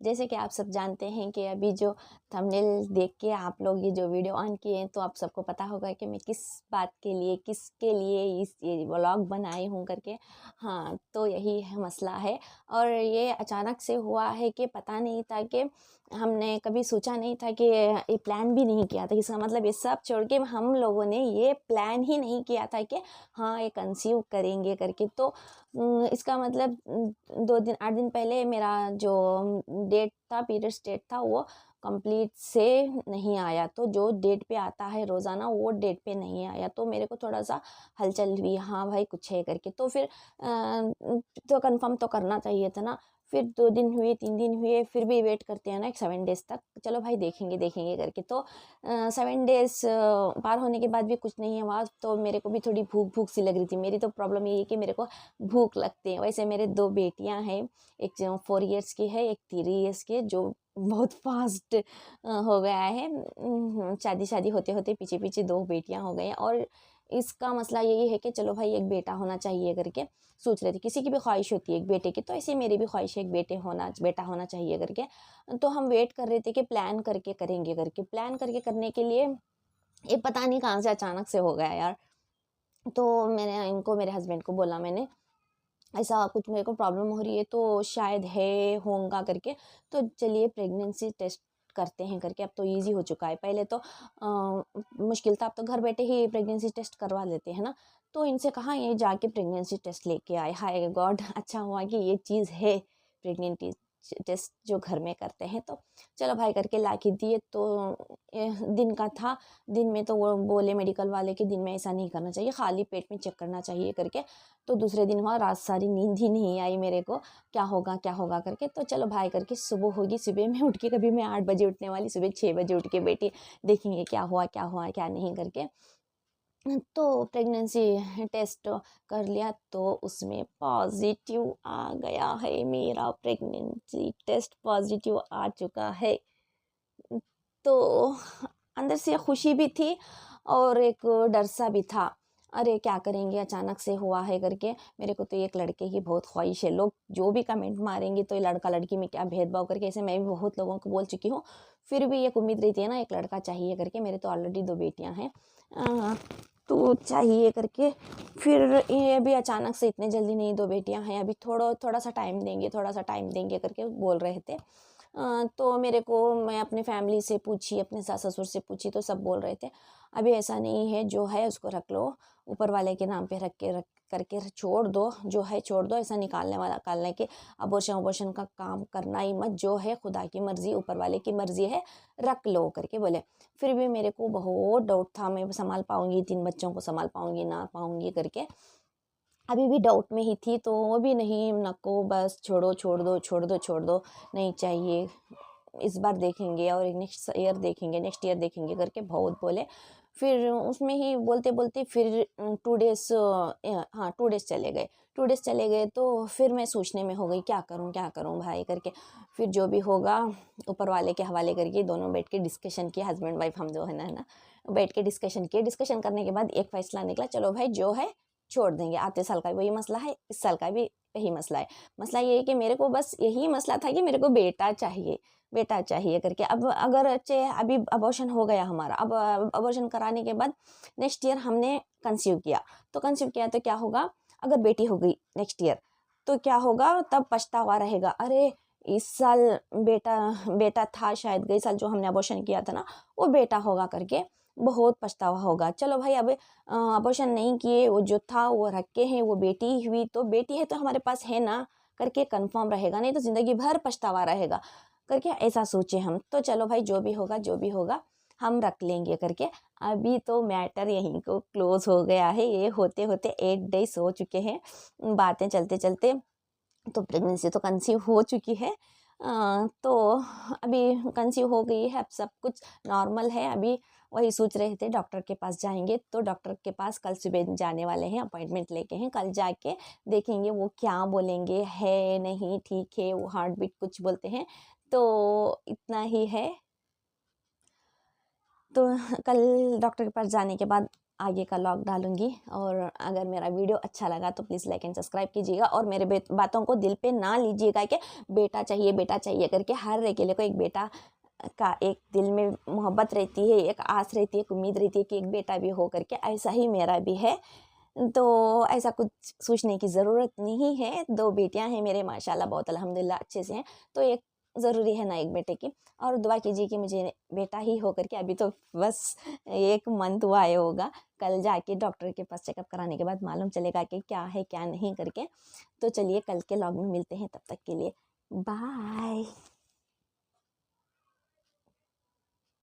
जैसे कि आप सब जानते हैं कि अभी जो थंबनेल देख के आप लोग ये जो वीडियो ऑन किए हैं, तो आप सबको पता होगा कि मैं किस बात के लिए, किसके लिए ये व्लॉग बनाई हूँ करके। हाँ, तो यही है मसला है। और ये अचानक से हुआ है कि पता नहीं था कि हमने कभी सोचा नहीं था कि ये प्लान भी नहीं किया था। इसका मतलब ये सब छोड़ के हम लोगों ने ये प्लान ही नहीं किया था कि हाँ, ये कंसीव करेंगे करके। तो इसका मतलब 2 दिन 8 दिन पहले मेरा जो डेट था, पीरियड्स डेट था, वो कंप्लीट से नहीं आया। तो जो डेट पे आता है रोज़ाना, वो डेट पे नहीं आया। तो मेरे को थोड़ा-सा हलचल हुई, हाँ भाई कुछ है करके। तो फिर तो कंफर्म तो करना चाहिए था ना। फिर 2 दिन हुए, 3 दिन हुए, फिर भी वेट करते हैं ना एक 7 डेज़ तक। चलो भाई देखेंगे, देखेंगे करके। तो 7 डेज़ पार होने के बाद भी कुछ नहीं हुआ। तो मेरे को भी थोड़ी भूख-भूख सी लग रही थी। मेरी तो प्रॉब्लम ये है कि मेरे को भूख लगती है। वैसे मेरे 2 बेटियाँ हैं, एक जो 4 इयर्स की है, एक 3 इयर्स की है, जो बहुत फास्ट हो गया है। शादी होते-होते पीछे-पीछे 2 बेटियाँ हो गई हैं। और इसका मसला यही है कि चलो भाई एक बेटा होना चाहिए करके सोच रहे थे। किसी की भी ख्वाहिश होती है एक बेटे की, तो ऐसे ही मेरी भी ख्वाहिश है एक बेटा होना चाहिए करके। तो हम वेट कर रहे थे कि प्लान करके करेंगे करके। प्लान करके करने के लिए ये पता नहीं कहाँ से अचानक से हो गया यार। तो मेरे हस्बैंड को बोला मैंने, ऐसा कुछ मेरे को प्रॉब्लम हो रही है, तो शायद है होगा करके। तो चलिए प्रेगनेंसी टेस्ट करते हैं करके। अब तो इजी हो चुका है, पहले तो मुश्किल था। अब तो घर बैठे ही प्रेगनेंसी टेस्ट करवा लेते हैं ना। तो इनसे कहा ये जाके प्रेगनेंसी टेस्ट लेके आए। हाय गॉड, अच्छा हुआ कि ये चीज़ है, प्रेगनेंसी टेस्ट जो घर में करते हैं। तो चलो भाई करके ला के दिए। तो दिन का था, दिन में तो वो बोले मेडिकल वाले कि दिन में ऐसा नहीं करना चाहिए, खाली पेट में चेक करना चाहिए करके। तो दूसरे दिन हुआ, रात सारी नींद ही नहीं आई मेरे को, क्या होगा करके। तो चलो भाई करके सुबह होगी, सुबह में उठ के, कभी मैं 8 बजे उठने वाली, सुबह 6 बजे उठ के बेटी देखेंगे क्या हुआ क्या नहीं करके। तो प्रेगनेंसी टेस्ट कर लिया, तो उसमें पॉजिटिव आ गया है। मेरा प्रेगनेंसी टेस्ट पॉजिटिव आ चुका है। तो अंदर से खुशी भी थी और एक डर सा भी था। अरे क्या करेंगे, अचानक से हुआ है करके। मेरे को तो एक लड़के की बहुत ख्वाहिश है। लोग जो भी कमेंट मारेंगे तो ये लड़का लड़की में क्या भेदभाव करके, ऐसे मैं भी बहुत लोगों को बोल चुकी हूँ। फिर भी एक उम्मीद रहती है ना, एक लड़का चाहिए करके। मेरे तो ऑलरेडी 2 बेटियाँ हैं, तो चाहिए करके। फिर ये भी अचानक से, इतने जल्दी नहीं, 2 बेटियाँ हैं, अभी थोड़ा सा टाइम देंगे, थोड़ा सा टाइम देंगे करके बोल रहे थे। तो मेरे को, मैं अपनी फैमिली से पूछी, अपने सास ससुर से पूछी, तो सब बोल रहे थे अभी ऐसा नहीं है, जो है उसको रख लो, ऊपर वाले के नाम पे रख करके छोड़ दो, जो है छोड़ दो, ऐसा निकालने के अबॉर्शन का काम करना ही मत, जो है खुदा की मर्जी, ऊपर वाले की मर्जी है, रख लो करके बोले। फिर भी मेरे को बहुत डाउट था, मैं संभाल पाऊंगी, 3 बच्चों को संभाल पाऊंगी ना पाऊंगी करके। अभी भी डाउट में ही थी। तो वो भी नहीं, नको बस छोड़ दो, नहीं चाहिए, इस बार देखेंगे और नेक्स्ट ईयर देखेंगे करके बहुत बोले। फिर उसमें ही बोलते बोलते फिर 2 डेज़, हाँ 2 डेज़ चले गए। 2 डेज़ चले गए, तो फिर मैं सोचने में हो गई क्या करूँ भाई करके। फिर जो भी होगा ऊपर वाले के हवाले करके दोनों बैठ के डिस्कशन किए, हस्बैंड वाइफ हम जो है ना, बैठ के डिस्कशन किए। डिस्कशन करने के बाद एक फैसला निकला, चलो भाई जो है छोड़ देंगे। आते साल का भी वही मसला है, इस साल का भी यही मसला है। मसला ये है कि मेरे को बस यही मसला था कि मेरे को बेटा चाहिए करके। अब अगर अभी अबॉर्शन हो गया हमारा, अब अबॉर्शन कराने के बाद नेक्स्ट ईयर हमने कंसीव किया, तो क्या होगा, अगर बेटी हो गई नेक्स्ट ईयर, तो क्या होगा, तब पछतावा रहेगा। अरे इस साल बेटा बेटा था, शायद गई साल जो हमने अबॉर्शन किया था ना, वो बेटा होगा करके बहुत पछतावा होगा। चलो भाई, अब अबॉर्शन नहीं किए, वो जो था वो रखे हैं, वो बेटी हुई तो बेटी है, तो हमारे पास है ना करके कंफर्म रहेगा, नहीं तो ज़िंदगी भर पछतावा रहेगा करके ऐसा सोचे हम। तो चलो भाई जो भी होगा हम रख लेंगे करके। अभी तो मैटर यहीं को क्लोज हो गया है। ये होते होते 8 डेज हो चुके हैं, बातें चलते चलते। तो प्रेगनेंसी तो कंसीव हो चुकी है। तो अभी कंसीव हो गई है, अब सब कुछ नॉर्मल है। अभी वही सोच रहे थे डॉक्टर के पास जाएंगे, तो डॉक्टर के पास कल सुबह जाने वाले हैं, अपॉइंटमेंट लेके हैं। कल जाके देखेंगे वो क्या बोलेंगे, है नहीं ठीक है, वो हार्ट बीट कुछ बोलते हैं, तो इतना ही है। तो कल डॉक्टर के पास जाने के बाद आगे का लॉग डालूँगी। और अगर मेरा वीडियो अच्छा लगा तो प्लीज़ लाइक एंड सब्सक्राइब कीजिएगा, और मेरे बातों को दिल पे ना लीजिएगा कि बेटा चाहिए करके। हर अकेले को एक बेटा का एक दिल में मोहब्बत रहती है, एक आस रहती है, एक उम्मीद रहती है कि एक बेटा भी हो करके। ऐसा ही मेरा भी है, तो ऐसा कुछ सोचने की ज़रूरत नहीं है। 2 बेटियां हैं मेरे माशाल्लाह, बहुत अल्हम्दुलिल्लाह अच्छे से हैं, तो एक ज़रूरी है ना एक बेटे की। और दुआ कीजिए कि मुझे बेटा ही हो करके। अभी तो बस 1 मंथ हुआ है होगा, कल जाके डॉक्टर के पास चेकअप कराने के बाद मालूम चलेगा कि क्या है क्या नहीं करके। तो चलिए कल के व्लॉग में मिलते हैं, तब तक के लिए बाय।